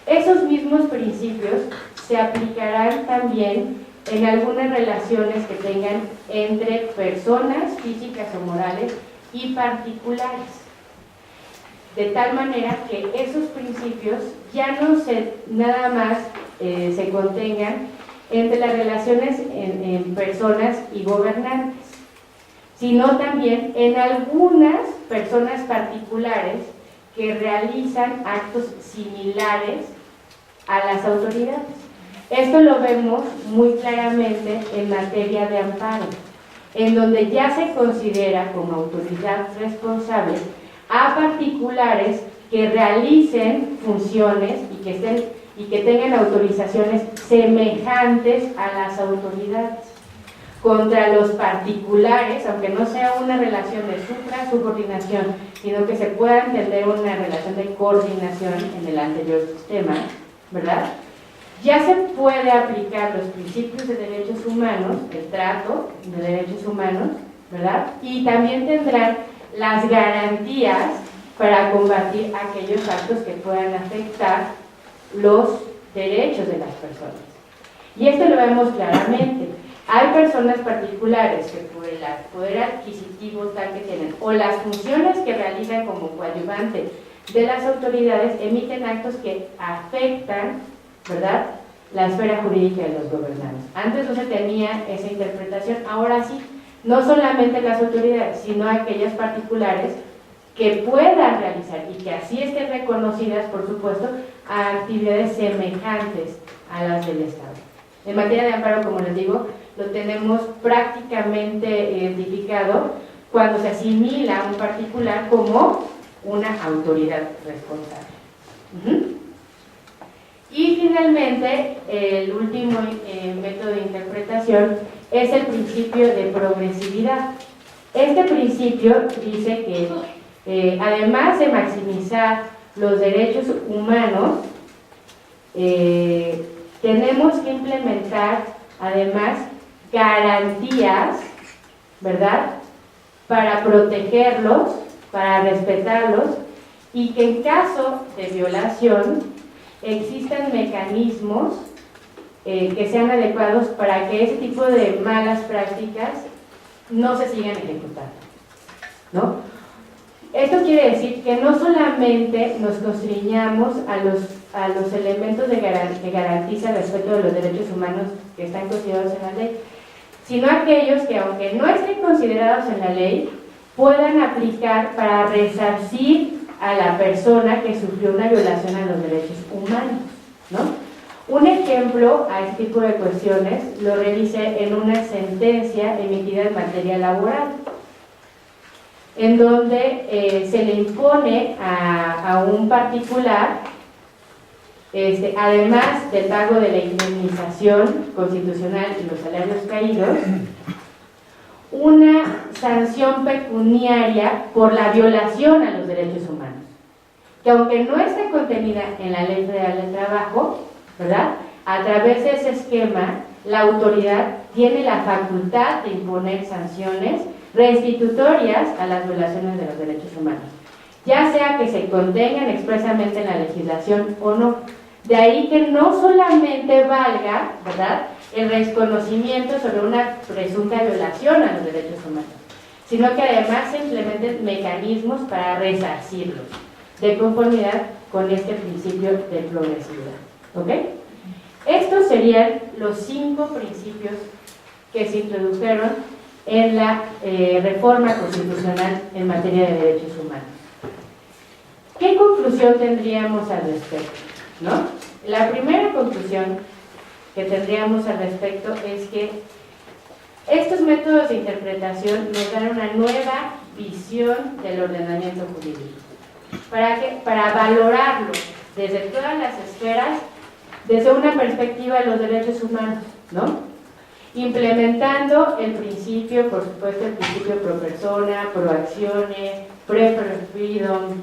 Speaker 2: esos mismos principios se aplicarán también en algunas relaciones que tengan entre personas físicas o morales y particulares. De tal manera que esos principios ya no nada más se contengan entre las relaciones en personas y gobernantes, sino también en algunas personas particulares que realizan actos similares a las autoridades. Esto lo vemos muy claramente en materia de amparo, en donde ya se considera como autoridad responsable a particulares que realicen funciones y que tengan autorizaciones semejantes a las autoridades. Contra los particulares, aunque no sea una relación de supra-subordinación, sino que se pueda entender una relación de coordinación en el anterior sistema, ¿verdad?, ya se puede aplicar los principios de derechos humanos, el trato de derechos humanos, ¿verdad?, y también tendrán las garantías para combatir aquellos actos que puedan afectar los derechos de las personas. Y esto lo vemos claramente. Hay personas particulares que por el poder adquisitivo tal que tienen o las funciones que realizan como coadyuvante de las autoridades emiten actos que afectan, ¿verdad?, la esfera jurídica de los gobernantes. Antes no se tenía esa interpretación, ahora sí. No solamente las autoridades, sino aquellas particulares que puedan realizar y que así estén reconocidas, por supuesto, a actividades semejantes a las del Estado. En materia de amparo, como les digo, lo tenemos prácticamente identificado cuando se asimila a un particular como una autoridad responsable. Y finalmente, el último método de interpretación es el principio de progresividad. Este principio dice que además de maximizar los derechos humanos, tenemos que implementar además garantías, ¿verdad?, para protegerlos, para respetarlos, y que en caso de violación existan mecanismos que sean adecuados para que ese tipo de malas prácticas no se sigan ejecutando, ¿no? Esto quiere decir que no solamente nos constriñamos a los elementos que garantizan el respeto de los derechos humanos que están considerados en la ley, sino aquellos que, aunque no estén considerados en la ley, puedan aplicar para resarcir a la persona que sufrió una violación a los derechos humanos, ¿no? Un ejemplo a este tipo de cuestiones lo realicé en una sentencia emitida en materia laboral, en donde se le impone a un particular, además del pago de la indemnización constitucional y los salarios caídos, una sanción pecuniaria por la violación a los derechos humanos, que aunque no está contenida en la Ley Federal del Trabajo, ¿verdad?, a través de ese esquema, la autoridad tiene la facultad de imponer sanciones restitutorias a las violaciones de los derechos humanos, ya sea que se contengan expresamente en la legislación o no. De ahí que no solamente valga, ¿verdad?, el reconocimiento sobre una presunta violación a los derechos humanos, sino que además se implementen mecanismos para resarcirlos, de conformidad con este principio de progresividad. ¿Ok? Estos serían los 5 principios que se introdujeron en la reforma constitucional en materia de derechos humanos. ¿Qué conclusión tendríamos al respecto? ¿No? La primera conclusión que tendríamos al respecto es que estos métodos de interpretación nos dan una nueva visión del ordenamiento jurídico. ¿Para qué? Para valorarlo desde todas las esferas, desde una perspectiva de los derechos humanos, ¿no? Implementando el principio, por supuesto, el principio pro persona, pro actione, preferred freedom,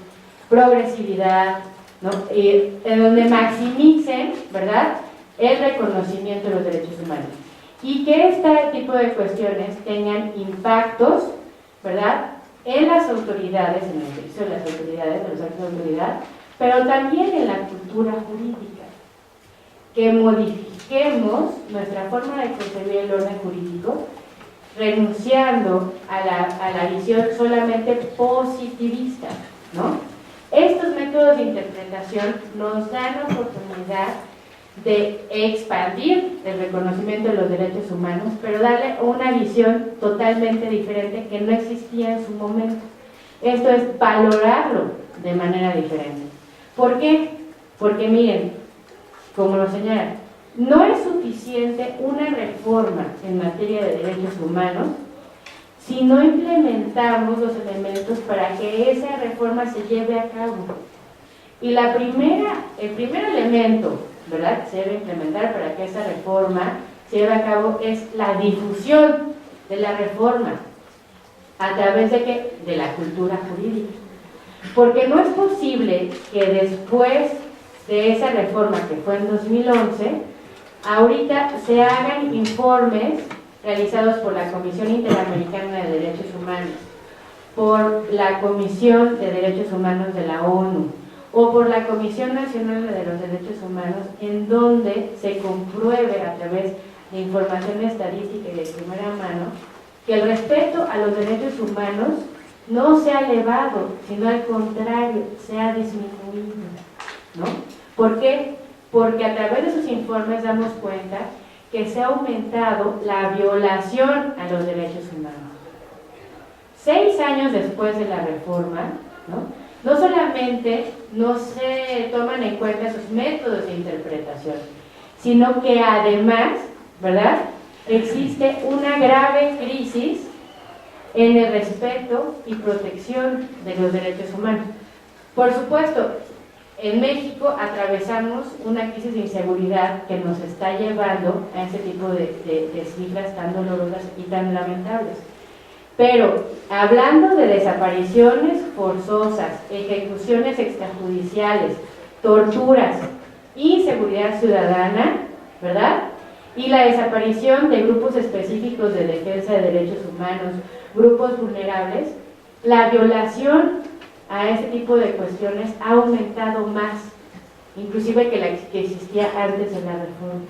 Speaker 2: progresividad, ¿no? En donde maximicen, ¿verdad?, el reconocimiento de los derechos humanos y que este tipo de cuestiones tengan impactos, ¿verdad?, en las autoridades, en el ejercicio de las autoridades, de los actos de autoridad, pero también en la cultura jurídica, que modifiquemos nuestra forma de concebir el orden jurídico, renunciando a la visión solamente positivista, ¿no? Estos métodos de interpretación nos dan la oportunidad de expandir el reconocimiento de los derechos humanos, pero darle una visión totalmente diferente que no existía en su momento. Esto es valorarlo de manera diferente. ¿Por qué? Porque miren, como lo señalan, no es suficiente una reforma en materia de derechos humanos si no implementamos los elementos para que esa reforma se lleve a cabo. Y el primer elemento, ¿verdad?, que se debe implementar para que esa reforma se lleve a cabo es la difusión de la reforma a través de la cultura jurídica. Porque no es posible que después de esa reforma que fue en 2011, ahorita se hagan informes realizados por la Comisión Interamericana de Derechos Humanos, por la Comisión de Derechos Humanos de la ONU o por la Comisión Nacional de los Derechos Humanos, en donde se compruebe a través de información estadística y de primera mano que el respeto a los derechos humanos no se ha elevado, sino al contrario, se ha disminuido, ¿no? ¿Por qué? Porque a través de esos informes damos cuenta que se ha aumentado la violación a los derechos humanos. 6 años después de la reforma, no solamente no se toman en cuenta esos métodos de interpretación, sino que además, ¿verdad?, existe una grave crisis en el respeto y protección de los derechos humanos. Por supuesto, en México atravesamos una crisis de inseguridad que nos está llevando a ese tipo de cifras tan dolorosas y tan lamentables. Pero hablando de desapariciones forzosas, ejecuciones extrajudiciales, torturas, inseguridad ciudadana, ¿verdad?, y la desaparición de grupos específicos de defensa de derechos humanos, grupos vulnerables, la violación a este tipo de cuestiones ha aumentado más, inclusive que la que existía antes de la reforma.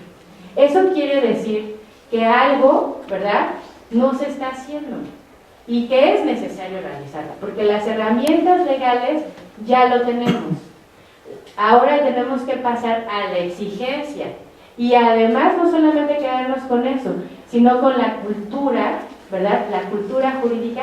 Speaker 2: Eso quiere decir que algo, ¿verdad?, no se está haciendo y que es necesario realizarlo, porque las herramientas legales ya lo tenemos. Ahora tenemos que pasar a la exigencia y además no solamente quedarnos con eso, sino con la cultura, ¿verdad?, la cultura jurídica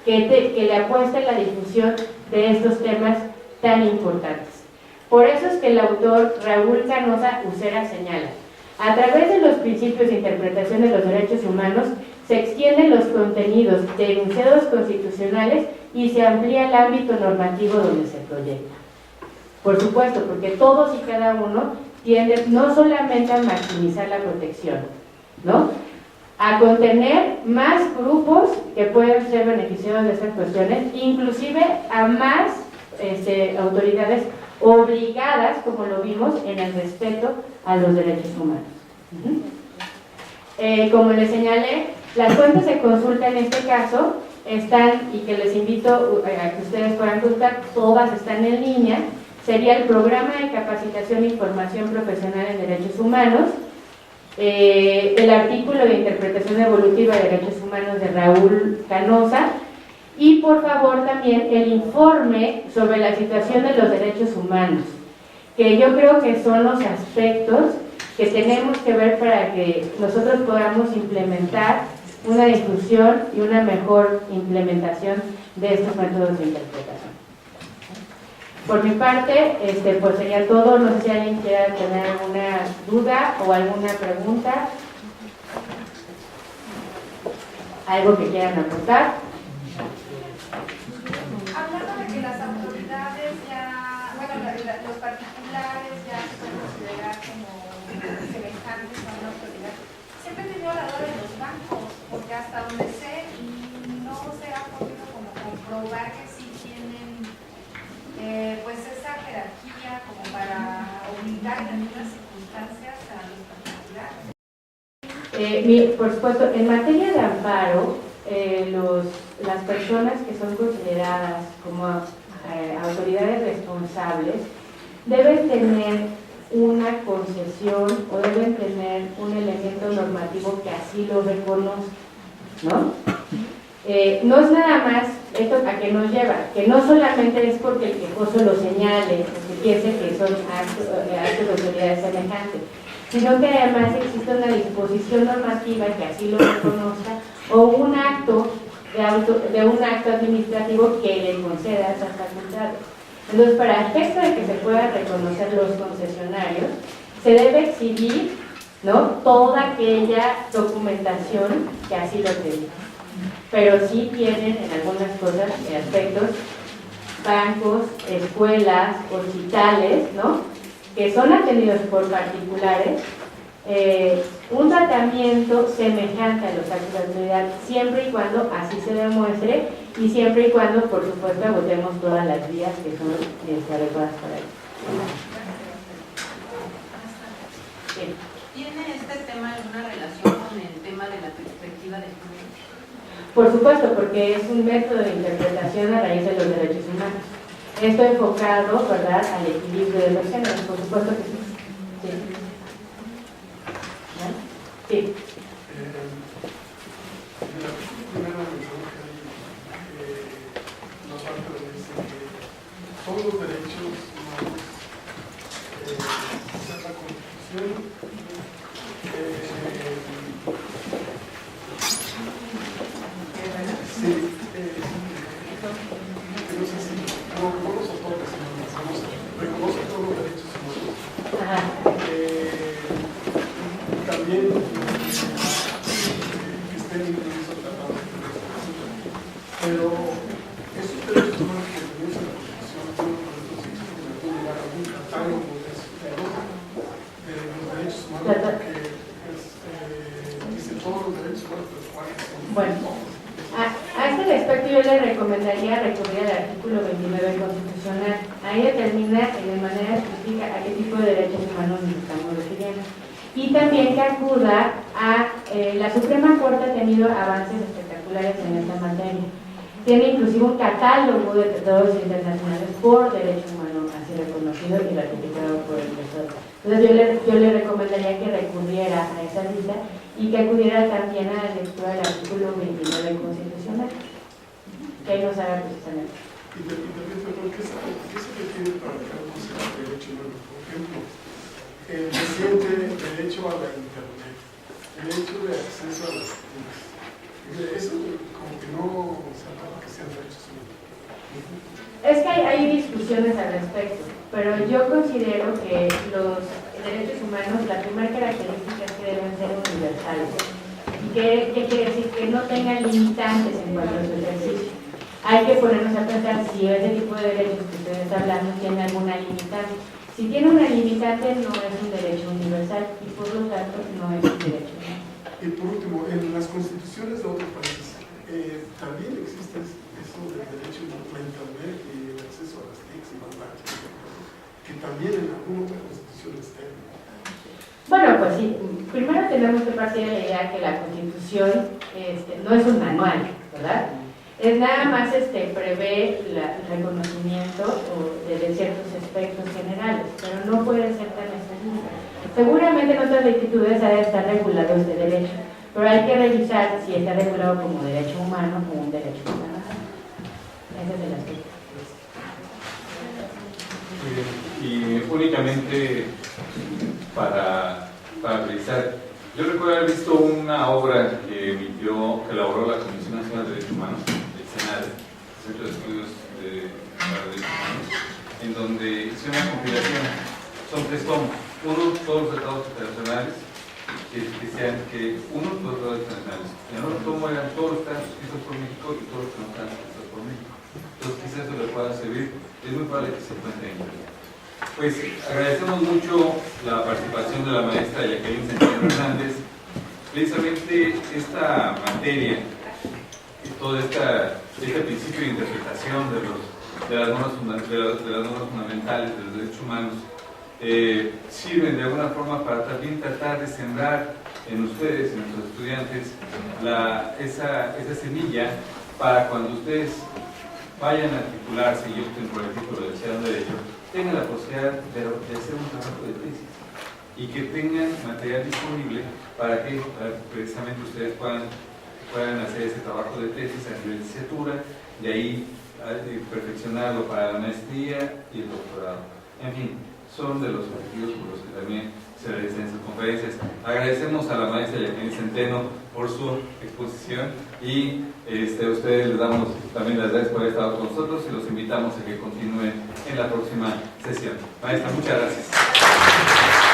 Speaker 2: que le apuesta en la difusión de estos temas tan importantes. Por eso es que el autor Raúl Canosa Ucera señala: a través de los principios de interpretación de los derechos humanos se extienden los contenidos de enunciados constitucionales y se amplía el ámbito normativo donde se proyecta. Por supuesto, porque todos y cada uno tienden no solamente a maximizar la protección, ¿no?, a contener más grupos que pueden ser beneficiados de estas cuestiones, inclusive a más autoridades obligadas, como lo vimos, en el respeto a los derechos humanos. Como les señalé, las fuentes de consulta en este caso están, y que les invito a que ustedes puedan consultar, todas están en línea. Sería el Programa de Capacitación e Información Profesional en Derechos Humanos, el artículo de Interpretación Evolutiva de Derechos Humanos de Raúl Canosa, y por favor también el informe sobre la situación de los derechos humanos, que yo creo que son los aspectos que tenemos que ver para que nosotros podamos implementar una difusión y una mejor implementación de estos métodos de interpretación. Por mi parte, pues sería todo. No sé si alguien quiera tener alguna duda o alguna pregunta, algo que quieran aportar.
Speaker 4: Hablando de que las autoridades ya, bueno, los particulares ya se pueden considerar como semejantes a una autoridad, siempre he tenido la duda de los bancos, porque hasta donde sé no se ha podido como comprobar que sí tienen pues esa jerarquía como para obligar en algunas circunstancias a los particulares.
Speaker 2: Por supuesto, en materia de amparo, las personas que son consideradas como autoridades responsables deben tener una concesión o deben tener un elemento normativo que así lo reconozca, ¿no? No es nada más esto a que nos lleva, que no solamente es porque el quejoso lo señale, porque piense que son actos de autoridades semejantes, sino que además existe una disposición normativa que así lo reconozca, o un acto de un acto administrativo que le conceda esas facultades. Entonces, para efecto de que se puedan reconocer los concesionarios, se debe exhibir, ¿no?, toda aquella documentación que así lo tenga. Pero sí tienen en algunas cosas, aspectos, bancos, escuelas, hospitales, ¿no?, que son atendidos por particulares, un tratamiento semejante a los actos de autoridad, siempre y cuando así se demuestre y siempre y cuando, por supuesto, agotemos todas las vías que son adecuadas para ello. Sí.
Speaker 5: ¿Tiene este tema alguna relación con el tema de la perspectiva de género?
Speaker 2: Por supuesto, porque es un método de interpretación a raíz de los derechos humanos. Esto enfocado, ¿verdad?, al equilibrio de los géneros, por supuesto que sí. Sí. Sí.
Speaker 6: Primero mencionó que la parte dice que todos los derechos humanos, la Constitución, sí, no sé si no los autores, sino reconoce todos los derechos humanos.
Speaker 2: Ajá.
Speaker 6: También que estén incluidos tratados, pero esos derechos humanos que tenemos en la Constitución tienen por estos hechos que pueden llegar a un catálogo de los derechos humanos, porque dice todos los derechos humanos, los cuales son.
Speaker 2: Bueno, a este respecto yo le recomendaría recurrir al artículo 29 constitucional. Ahí determina de manera específica a qué tipo de derechos humanos nos estamos refiriendo. Y también que acuda a la Suprema Corte ha tenido avances espectaculares en esta materia. Tiene inclusive un catálogo de tratados internacionales por derecho humano, así reconocido y ratificado por el Estado. Entonces yo le recomendaría que recurriera a esa lista y que acudiera también a la lectura del artículo 29 constitucional, que ahí nos haga precisamente.
Speaker 6: Y también, perdón, ¿qué se refiere para que no sea derecho humano? Por ejemplo, el reciente derecho a la internet, el derecho de acceso a las tiendas. Eso como que no se acaba que sean derechos humanos.
Speaker 2: Es que hay discusiones al respecto, pero yo considero que los derechos humanos, la primera característica es que deben ser universales. ¿Y qué quiere decir? Que no tengan limitantes en cuanto a su ejercicio. Hay que ponernos a pensar si ese tipo de derechos que ustedes están hablando tiene alguna limitante. Si tiene una limitante, no es un derecho universal y por lo tanto no es un derecho humano.
Speaker 6: Y por último, en las constituciones de otros países también existe eso del derecho a Internet y el acceso a las TICs y más que también en alguna otra constitución está.
Speaker 2: Bueno, pues sí, primero tenemos que partir de la idea que la Constitución no es un manual, ¿verdad? Es nada más prevé el reconocimiento de ciertos aspectos generales, pero no puede ser tan específico. Seguramente en otras latitudes ha de estar regulado este derecho, pero hay que revisar si está regulado como derecho humano o como un derecho humano. Ese es el aspecto.
Speaker 1: Y únicamente para revisar, yo recuerdo haber visto una obra que elaboró la Comisión Nacional de Derechos Humanos, el Senado, Centro de Estudios para Derechos Humanos, en donde hizo una compilación. Son 3 tomos. Uno, todos los tratados internacionales, que uno, los tratados internacionales. En el otro tomo eran todos los tratados escritos por México y todos los que no están escritos por México. Entonces, quizás eso les pueda servir. Es muy probable que se encuentre en internet. Pues agradecemos mucho la participación de la maestra Jacqueline Centeno Hernández. Precisamente esta materia y todo este principio de interpretación de las normas fundamentales de los derechos humanos sirven de alguna forma para también tratar de sembrar en ustedes, en nuestros estudiantes, esa semilla para cuando ustedes vayan a articularse y opten por el título de licenciado en Derecho, tengan la posibilidad de hacer un trabajo de tesis y que tengan material disponible para que precisamente ustedes puedan hacer ese trabajo de tesis a nivel de licenciatura, de ahí perfeccionarlo para la maestría y el doctorado. En fin, son de los objetivos por los que también se realizan estas conferencias. Agradecemos a la maestra Jacqueline Centeno por su exposición y a ustedes les damos también las gracias por haber estado con nosotros y los invitamos a que continúen en la próxima sesión. Maestra, muchas gracias.